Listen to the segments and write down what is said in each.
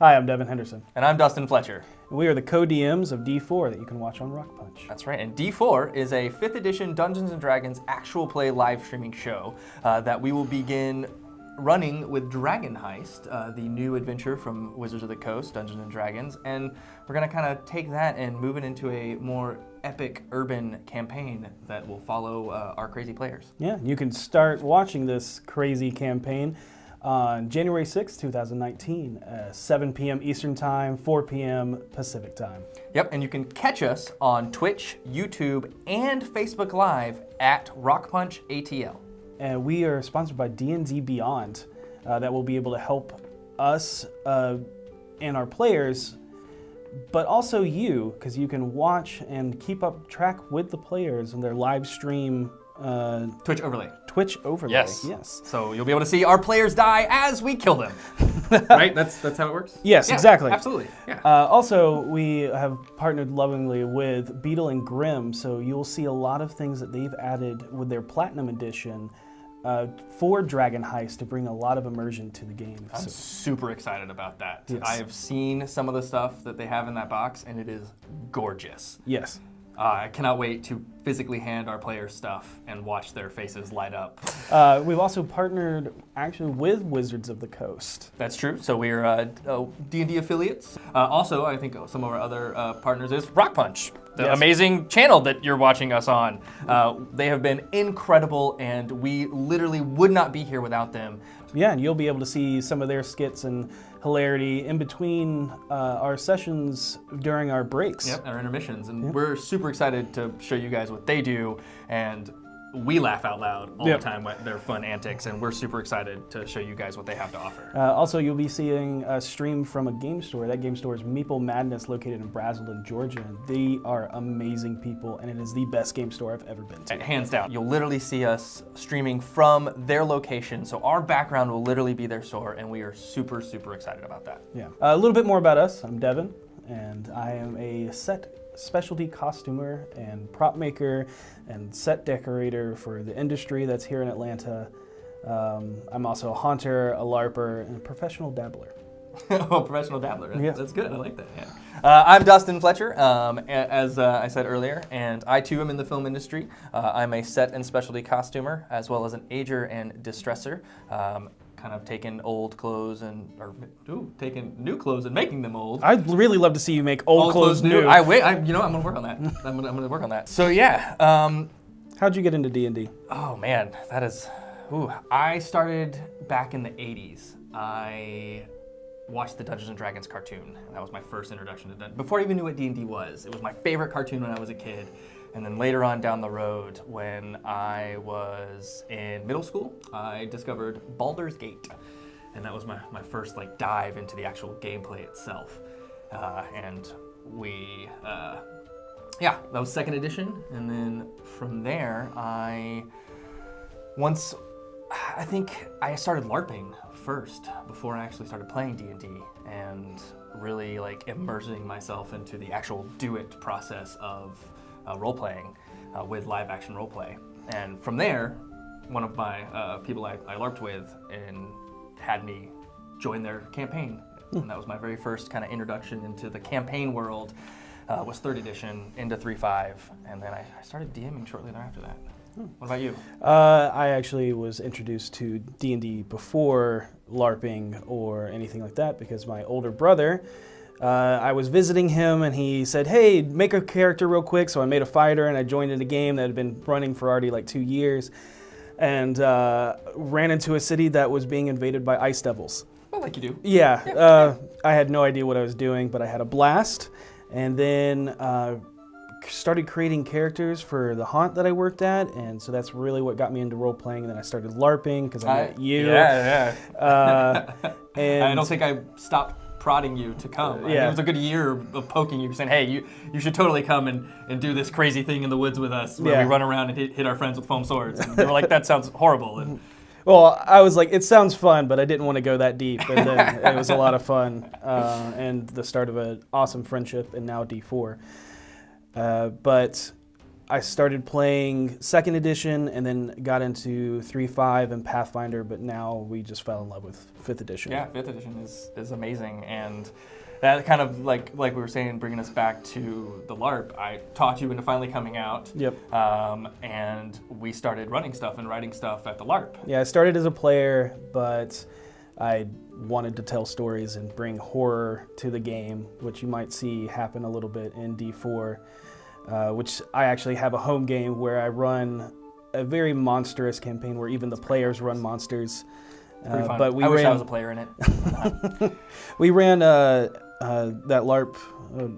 Hi, I'm Devin Henderson. And I'm Dustin Fletcher. And we are the co-DMs of D4 that you can watch on RockPunch. That's right, and D4 is a 5th edition Dungeons & Dragons actual play live streaming show that we will begin running with Dragon Heist, the new adventure from Wizards of the Coast, Dungeons & Dragons, and we're going to kind of take that and move it into a more epic urban campaign that will follow our crazy players. Yeah, you can start watching this crazy campaign on January 6, 2019, 7 p.m. Eastern Time, 4 p.m. Pacific Time. Yep, and you can catch us on Twitch, YouTube, and Facebook Live at RockPunch ATL. And we are sponsored by D&D Beyond that will be able to help us and our players, but also you, because you can watch and keep up track with the players on their live stream Twitch overlay. Twitch overlay. Yes. So you'll be able to see our players die as we kill them. Right? That's how it works? Yes, yeah, exactly. Absolutely. Yeah. Also, we have partnered lovingly with Beetle and Grimm, so you'll see a lot of things that they've added with their Platinum Edition for Dragon Heist to bring a lot of immersion to the game. I'm super excited about that. Yes. I have seen some of the stuff that they have in that box, and it is gorgeous. Yes. I cannot wait to physically hand our players stuff and watch their faces light up. We've also partnered actually with Wizards of the Coast. That's true. So we're D&D affiliates. Also, I think some of our other partners is RockPunch, the amazing channel that you're watching us on. They have been incredible, and we literally would not be here without them. Yeah, and you'll be able to see some of their skits and hilarity in between our sessions during our breaks. Yep, our intermissions. And we're super excited to show you guys what they do, and we laugh out loud all the time at their fun antics, and we're super excited to show you guys what they have to offer. Also, you'll be seeing a stream from a game store. That game store is Meeple Madness, located in Braselton, Georgia. They are amazing people, and it is the best game store I've ever been to. Hands down. You'll literally see us streaming from their location, so our background will literally be their store, and we are super, super excited about that. Yeah. A little bit more about us. I'm Devin, and I am a set specialty costumer and prop maker and set decorator for the industry that's here in Atlanta. I'm also a haunter, a LARPer, and a professional dabbler. Oh, professional dabbler. Yeah. That's good. I like that. Yeah. I'm Dustin Fletcher, as I said earlier, and I too am in the film industry. I'm a set and specialty costumer, as well as an ager and distresser. Kind of taking old clothes taking new clothes and making them old. I'd really love to see you make old clothes new. I'm gonna work on that. I'm gonna work on that. So yeah. How'd you get into D&D? Oh man, that is. I started back in the '80s. I watched the Dungeons & Dragons cartoon. That was my first introduction to Dungeons. Before I even knew what D&D was, it was my favorite cartoon when I was a kid. And then later on down the road, when I was in middle school, I discovered Baldur's Gate. And that was my first dive into the actual gameplay itself. And that was second edition. And then from there, I think I started LARPing first before I actually started playing D&D, and really immersing myself into the actual do-it process of role-playing with live-action role-play. And from there, one of my people I LARPed with and had me join their campaign. And that was my very first kind of introduction into the campaign world, was 3rd edition into 3.5. And then I started DMing shortly thereafter that. What about you? I actually was introduced to D&D before LARPing or anything like that, because my older brother, I was visiting him and he said, hey, make a character real quick. So I made a fighter and I joined in a game that had been running for already 2 years, and ran into a city that was being invaded by ice devils. Well, like you do. Yeah. I had no idea what I was doing, but I had a blast. And then started creating characters for the haunt that I worked at, and so that's really what got me into role-playing. And then I started LARPing because I met you. Yeah. And I don't think I stopped prodding you to come. It was a good year of poking you, saying, hey, you should totally come and do this crazy thing in the woods with us where we run around and hit our friends with foam swords. And they were like, that sounds horrible. And well, I was like, it sounds fun, but I didn't want to go that deep. And then it was a lot of fun, and the start of an awesome friendship, and now D4. But I started playing 2nd edition and then got into 3.5 and Pathfinder, but now we just fell in love with 5th edition. Yeah, 5th edition is amazing, and that kind of like we were saying, bringing us back to the LARP. I taught you into finally coming out. Yep. And we started running stuff and writing stuff at the LARP. Yeah, I started as a player, but I wanted to tell stories and bring horror to the game, which you might see happen a little bit in D4, which I actually have a home game where I run a very monstrous campaign where even the players run monsters. Pretty fun. But I wish I was a player in it. We ran that LARP,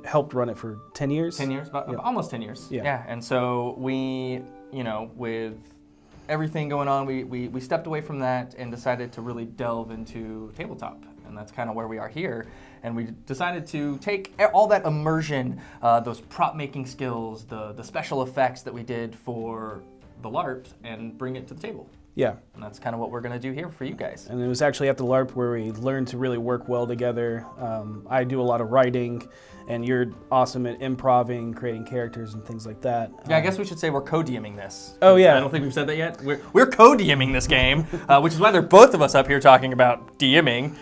helped run it for 10 years. 10 years, about, Yeah. almost 10 years. Yeah. And so we, with everything going on, we stepped away from that and decided to really delve into tabletop. And that's kind of where we are here. And we decided to take all that immersion, those prop making skills, the special effects that we did for the LARP, and bring it to the table. Yeah. And that's kind of what we're going to do here for you guys. And it was actually at the LARP where we learned to really work well together. I do a lot of writing, and you're awesome at improving, creating characters and things like that. Yeah, I guess we should say we're co-DMing this. Oh, yeah. I don't think we've said that yet. We're co-DMing this game, which is why they're both of us up here talking about DMing.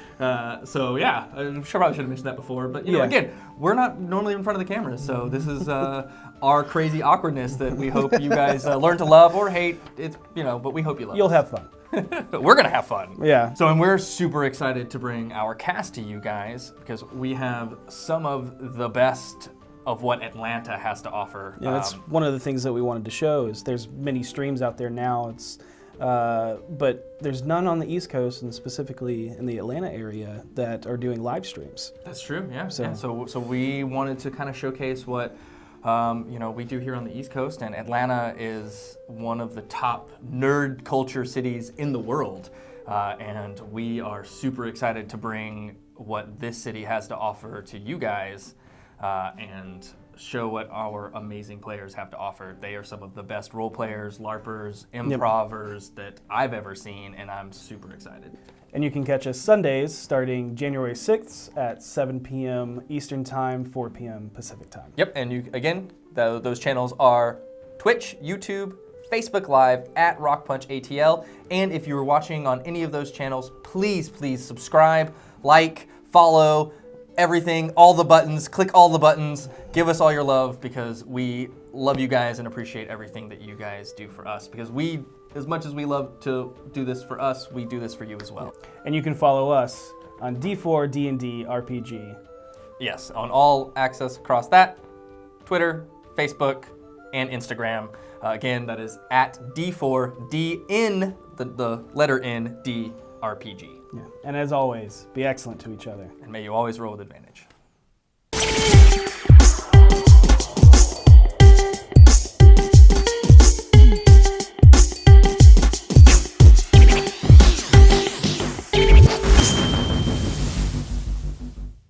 So yeah, I probably should have mentioned that before. But Yeah. again, we're not normally in front of the cameras, so this is our crazy awkwardness that we hope you guys learn to love or hate. It's but we hope you love. You'll have fun. But we're gonna have fun. Yeah. So, and we're super excited to bring our cast to you guys because we have some of the best of what Atlanta has to offer. Yeah, that's one of the things that we wanted to show is there's many streams out there now. But there's none on the East Coast and specifically in the Atlanta area that are doing live streams. That's true. Yeah. So- So we wanted to kind of showcase what we do here on the East Coast, and Atlanta is one of the top nerd culture cities in the world, and we are super excited to bring what this city has to offer to you guys, and show what our amazing players have to offer. They are some of the best role players, LARPers, improvers that I've ever seen, and I'm super excited. And you can catch us Sundays starting January 6th at 7 p.m. Eastern Time, 4 p.m. Pacific Time. Yep, and you again, those channels are Twitch, YouTube, Facebook Live at RockPunch ATL. And if you were watching on any of those channels, please subscribe, like, follow, everything, all the buttons, click all the buttons, give us all your love because we love you guys and appreciate everything that you guys do for us because as much as we love to do this for us, we do this for you as well. And you can follow us on D4 D&D RPG. Yes, on all access across that, Twitter, Facebook, and Instagram. Again, that is at D4DN, the letter N, D RPG. Yeah. And as always, be excellent to each other. And may you always roll with advantage.